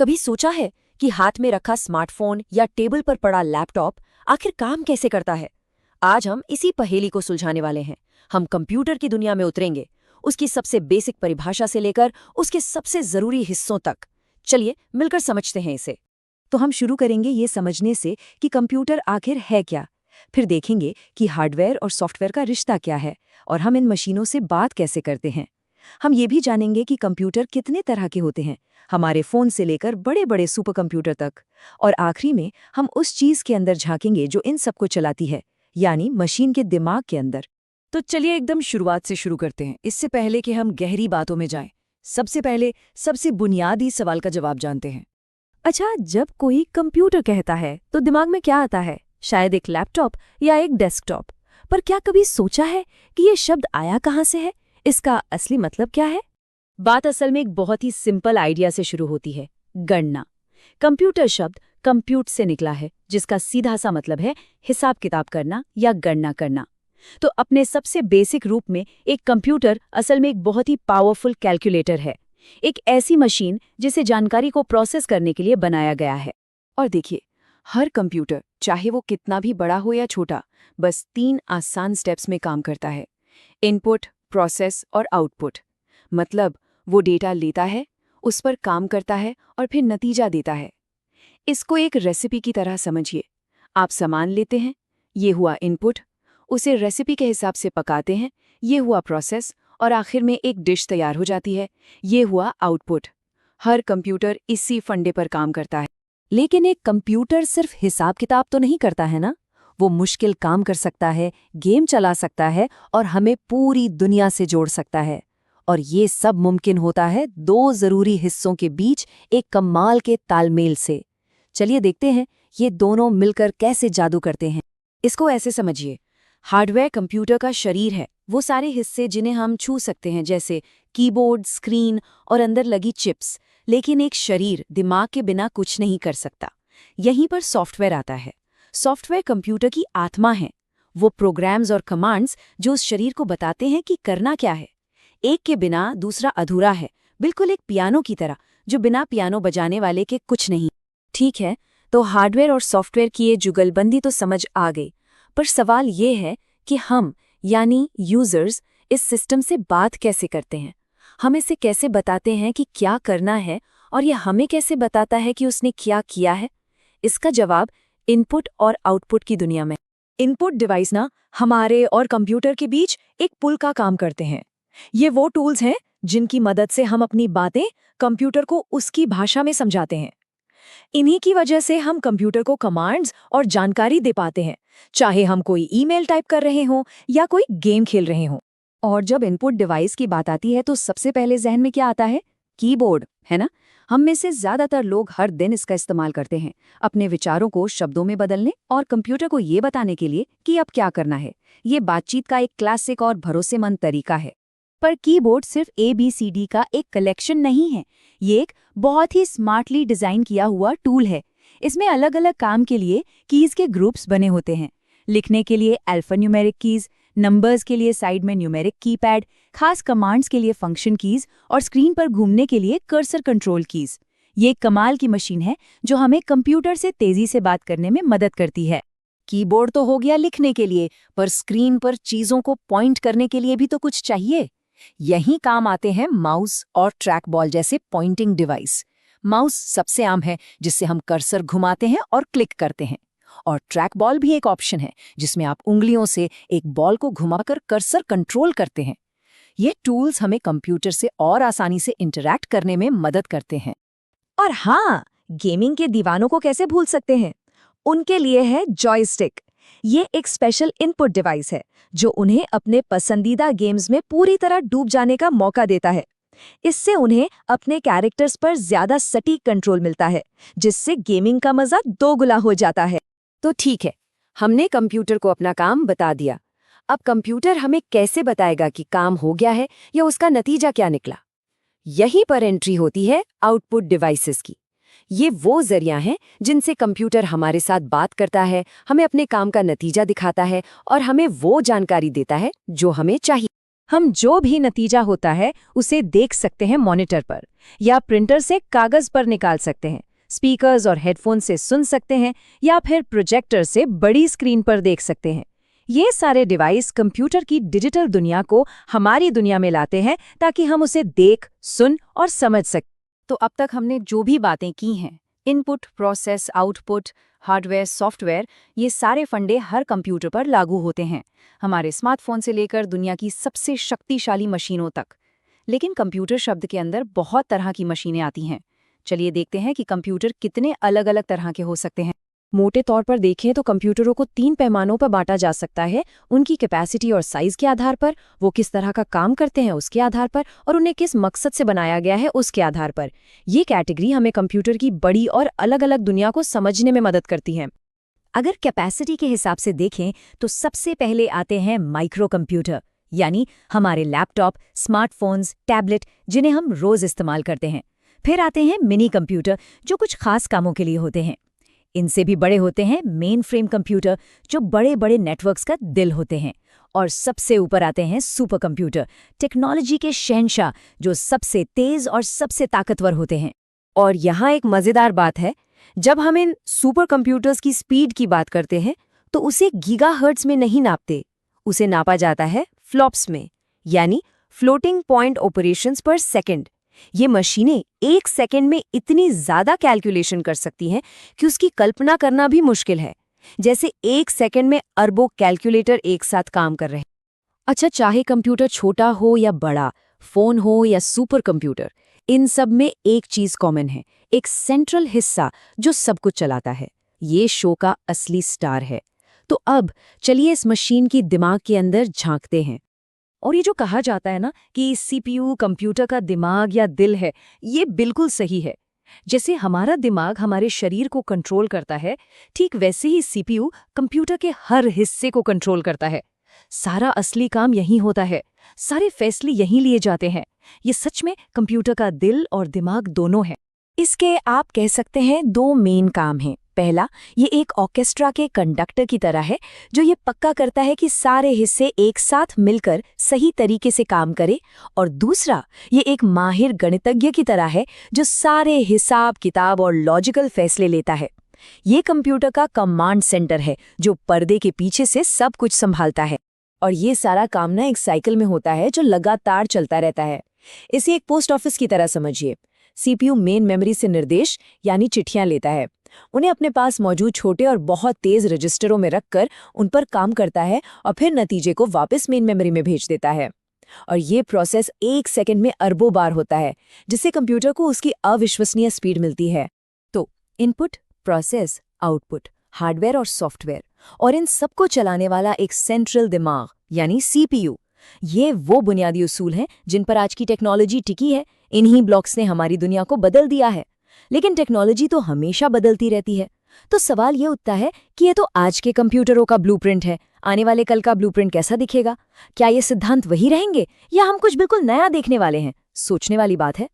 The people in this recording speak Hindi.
कभी सोचा है कि हाथ में रखा स्मार्टफोन या टेबल पर पड़ा लैपटॉप आखिर काम कैसे करता है? आज हम इसी पहेली को सुलझाने वाले हैं। हम कंप्यूटर की दुनिया में उतरेंगे, उसकी सबसे बेसिक परिभाषा से लेकर उसके सबसे जरूरी हिस्सों तक। चलिए मिलकर समझते हैं इसे। तो हम शुरू करेंगे ये समझने से कि कंप्यूटर आखिर है क्या। फिर देखेंगे कि हार्डवेयर और सॉफ्टवेयर का रिश्ता क्या है और हम इन मशीनों से बात कैसे करते हैं। हम ये भी जानेंगे कि कंप्यूटर कितने तरह के होते हैं, हमारे फ़ोन से लेकर बड़े बड़े सुपर कंप्यूटर तक। और आखिरी में हम उस चीज़ के अंदर झांकेंगे जो इन सबको चलाती है, यानी मशीन के दिमाग के अंदर। तो चलिए एकदम शुरुआत से शुरू करते हैं। इससे पहले कि हम गहरी बातों में जाएं, सबसे पहले सबसे बुनियादी सवाल का जवाब जानते हैं। अच्छा, जब कोई कंप्यूटर कहता है तो दिमाग में क्या आता है? शायद एक लैपटॉप या एक डेस्कटॉप। पर क्या कभी सोचा है कि ये शब्द आया कहाँ से है? इसका असली मतलब क्या है? बात असल में एक बहुत ही सिंपल आइडिया से शुरू होती है, गणना। कंप्यूटर शब्द कंप्यूट से निकला है, जिसका सीधा सा मतलब है हिसाब किताब करना या गणना करना। तो अपने सबसे बेसिक रूप में एक कंप्यूटर असल में एक बहुत ही पावरफुल कैलकुलेटर है, एक ऐसी मशीन जिसे जानकारी को प्रोसेस करने के लिए बनाया गया है। और देखिए, हर कंप्यूटर, चाहे वो कितना भी बड़ा हो या छोटा, बस 3 आसान स्टेप्स में काम करता है: इनपुट, प्रोसेस और आउटपुट। मतलब वो डेटा लेता है, उस पर काम करता है और फिर नतीजा देता है। इसको एक रेसिपी की तरह समझिए। आप सामान लेते हैं, ये हुआ इनपुट, उसे रेसिपी के हिसाब से पकाते हैं, ये हुआ प्रोसेस, और आखिर में एक डिश तैयार हो जाती है, ये हुआ आउटपुट। हर कंप्यूटर इसी फंडे पर काम करता है। लेकिन एक कंप्यूटर सिर्फ हिसाब किताब तो नहीं करता है ना? वो मुश्किल काम कर सकता है, गेम चला सकता है और हमें पूरी दुनिया से जोड़ सकता है। और ये सब मुमकिन होता है 2 जरूरी हिस्सों के बीच एक कमाल के तालमेल से। चलिए देखते हैं ये दोनों मिलकर कैसे जादू करते हैं। इसको ऐसे समझिए, हार्डवेयर कंप्यूटर का शरीर है, वो सारे हिस्से जिन्हें हम छू सकते हैं, जैसे कीबोर्ड, स्क्रीन और अंदर लगी चिप्स। लेकिन एक शरीर दिमाग के बिना कुछ नहीं कर सकता। यहीं पर सॉफ्टवेयर आता है। सॉफ्टवेयर कंप्यूटर की आत्मा है, वो प्रोग्राम्स और कमांड्स जो उस शरीर को बताते हैं कि करना क्या है। एक के बिना दूसरा अधूरा है, बिल्कुल एक पियानो की तरह, जो बिना पियानो बजाने वाले के कुछ नहीं। ठीक है, तो हार्डवेयर और सॉफ्टवेयर की ये जुगलबंदी तो समझ आ गई, पर सवाल ये है कि हम यानी यूजर्स इस सिस्टम से बात कैसे करते हैं? हम इसे कैसे बताते हैं कि क्या करना है और यह हमें कैसे बताता है कि उसने क्या किया है? इसका जवाब इनपुट और आउटपुट की दुनिया में। इनपुट डिवाइस ना हमारे और कंप्यूटर के बीच एक पुल का काम करते हैं। ये वो टूल्स हैं जिनकी मदद से हम अपनी बातें कंप्यूटर को उसकी भाषा में समझाते हैं। इन्हीं की वजह से हम कंप्यूटर को कमांड्स और जानकारी दे पाते हैं, चाहे हम कोई ईमेल टाइप कर रहे हों या कोई गेम खेल रहे हों। और जब इनपुट डिवाइस की बात आती है तो सबसे पहले जहन में क्या आता है? कीबोर्ड, है ना? हम में से ज्यादातर लोग हर दिन इसका इस्तेमाल करते हैं, अपने विचारों को शब्दों में बदलने और कंप्यूटर को ये बताने के लिए कि अब क्या करना है। ये बातचीत का एक क्लासिक और भरोसेमंद तरीका है। पर कीबोर्ड सिर्फ ABCD का एक कलेक्शन नहीं है, ये एक बहुत ही स्मार्टली डिजाइन किया हुआ टूल है। इसमें अलग अलग काम के लिए कीज के ग्रुप्स बने होते हैं। लिखने के लिए अल्फान्यूमेरिक कीज, नंबर्स के लिए साइड में न्यूमेरिक कीपैड, खास कमांड्स के लिए फंक्शन कीज और स्क्रीन पर घूमने के लिए कर्सर कंट्रोल कीज। ये एक कमाल की मशीन है जो हमें कंप्यूटर से तेजी से बात करने में मदद करती है। कीबोर्ड तो हो गया लिखने के लिए, पर स्क्रीन पर चीजों को पॉइंट करने के लिए भी तो कुछ चाहिए। यहीं काम आते हैं माउस और ट्रैक बॉल जैसे पॉइंटिंग डिवाइस। माउस सबसे आम है, जिससे हम कर्सर घुमाते हैं और क्लिक करते हैं। और ट्रैक बॉल भी एक ऑप्शन है, जिसमें आप उंगलियों से एक बॉल को घुमाकर कर्सर कंट्रोल करते हैं। ये टूल्स हमें कंप्यूटर से और आसानी से इंटरैक्ट करने में मदद करते हैं। और हाँ, गेमिंग के दीवानों को कैसे भूल सकते हैं? उनके लिए है जॉयस्टिक। ये एक स्पेशल इनपुट डिवाइस है जो उन्हें अपने पसंदीदा गेम्स में पूरी तरह डूब जाने का मौका देता है। इससे उन्हें अपने कैरेक्टर्स पर ज्यादा सटीक कंट्रोल मिलता है, जिससे गेमिंग का मजा दोगुना हो जाता है। तो ठीक है, हमने कंप्यूटर को अपना काम बता दिया। अब कंप्यूटर हमें कैसे बताएगा कि काम हो गया है या उसका नतीजा क्या निकला? यहीं पर एंट्री होती है आउटपुट डिवाइसेस की। ये वो जरिया हैं जिनसे कंप्यूटर हमारे साथ बात करता है, हमें अपने काम का नतीजा दिखाता है और हमें वो जानकारी देता है जो हमें चाहिए। हम जो भी नतीजा होता है उसे देख सकते हैं मॉनिटर पर, या प्रिंटर से कागज पर निकाल सकते हैं, स्पीकर्स और हेडफोन से सुन सकते हैं या फिर प्रोजेक्टर से बड़ी स्क्रीन पर देख सकते हैं। ये सारे डिवाइस कंप्यूटर की डिजिटल दुनिया को हमारी दुनिया में लाते हैं ताकि हम उसे देख, सुन और समझ सकें। तो अब तक हमने जो भी बातें की हैं, input, process, output, hardware, software, ये सारे फंडे हर कंप्यूटर पर लागू होते हैं, हमारे स्मार्टफोन से लेकर दुनिया की सबसे शक्तिशाली मशीनों तक। लेकिन कंप्यूटर शब्द के अंदर बहुत तरह की मशीनें आती हैं। चलिए देखते हैं कि कंप्यूटर कितने अलग अलग तरह के हो सकते हैं। मोटे तौर पर देखें तो कंप्यूटरों को 3 पैमानों पर बांटा जा सकता है, उनकी कैपेसिटी और साइज के आधार पर, वो किस तरह का काम करते हैं उसके आधार पर, और उन्हें किस मकसद से बनाया गया है उसके आधार पर। ये कैटेगरी हमें कंप्यूटर की बड़ी और अलग अलग दुनिया को समझने में मदद करती है। अगर कैपेसिटी के हिसाब से देखें तो सबसे पहले आते हैं माइक्रो कंप्यूटर, यानी हमारे लैपटॉप, स्मार्टफोन्स, टैबलेट, जिन्हें हम रोज इस्तेमाल करते हैं। फिर आते हैं मिनी कंप्यूटर, जो कुछ खास कामों के लिए होते हैं। इनसे भी बड़े होते हैं मेन फ्रेम कंप्यूटर, जो बड़े बड़े नेटवर्क्स का दिल होते हैं। और सबसे ऊपर आते हैं सुपर कंप्यूटर, टेक्नोलॉजी के शहंशाह, जो सबसे तेज और सबसे ताकतवर होते हैं। और यहाँ एक मज़ेदार बात है, जब हम इन सुपर कंप्यूटर्स की स्पीड की बात करते हैं तो उसे गीगाहर्ट्ज़ में नहीं नापते, उसे नापा जाता है फ्लॉप्स में, यानी फ्लोटिंग पॉइंट ऑपरेशंस पर सेकंड। ये मशीनें 1 सेकंड में इतनी ज़्यादा कैलकुलेशन कर सकती हैं कि उसकी कल्पना करना भी मुश्किल है। जैसे 1 सेकंड में अरबों कैलकुलेटर एक साथ काम कर रहे हैं। अच्छा, चाहे कंप्यूटर छोटा हो या बड़ा, फ़ोन हो या सुपर कंप्यूटर, इन सब में एक चीज़ कॉमन है, एक सेंट्रल हिस्सा जो सब कुछ चलाता है। ये शो का असली स्टार है। तो अब चलिए इस मशीन की दिमाग के अंदर झांकते हैं। और ये जो कहा जाता है ना कि सीपीयू कंप्यूटर का दिमाग या दिल है, ये बिल्कुल सही है। जैसे हमारा दिमाग हमारे शरीर को कंट्रोल करता है, ठीक वैसे ही सीपीयू कंप्यूटर के हर हिस्से को कंट्रोल करता है। सारा असली काम यहीं होता है, सारे फैसले यहीं लिए जाते हैं। ये सच में कंप्यूटर का दिल और दिमाग दोनों है। इसके आप कह सकते हैं 2 मेन काम हैं। पहला, ये एक ऑर्केस्ट्रा के कंडक्टर की तरह है, जो ये पक्का करता है कि सारे हिस्से एक साथ मिलकर सही तरीके से काम करें। और दूसरा, ये एक माहिर गणितज्ञ की तरह है, जो सारे हिसाब किताब और लॉजिकल फैसले लेता है। ये कंप्यूटर का कमांड सेंटर है, जो पर्दे के पीछे से सब कुछ संभालता है। और ये सारा काम ना एक साइकिल में होता है, जो लगातार चलता रहता है। इसे एक पोस्ट ऑफिस की तरह समझिए। सीपीयू मेन मेमोरी से निर्देश यानी चिट्ठियां लेता है, उन्हें अपने पास मौजूद छोटे और बहुत तेज रजिस्टरों में रखकर उन पर काम करता है और फिर नतीजे को वापस मेन मेमोरी में भेज देता है। और ये प्रोसेस 1 सेकंड में अरबों बार होता है, जिससे कंप्यूटर को उसकी अविश्वसनीय स्पीड मिलती है। तो इनपुट, प्रोसेस, आउटपुट, हार्डवेयर और सॉफ्टवेयर, और इन सबको चलाने वाला एक सेंट्रल दिमाग यानी सीपीयू, ये वो बुनियादी उसूल हैं जिन पर आज की टेक्नोलॉजी टिकी है। इन्हीं ब्लॉक्स ने हमारी दुनिया को बदल दिया है। लेकिन टेक्नोलॉजी तो हमेशा बदलती रहती है। तो सवाल ये उठता है कि ये तो आज के कंप्यूटरों का ब्लूप्रिंट है, आने वाले कल का ब्लूप्रिंट कैसा दिखेगा? क्या ये सिद्धांत वही रहेंगे या हम कुछ बिल्कुल नया देखने वाले हैं? सोचने वाली बात है।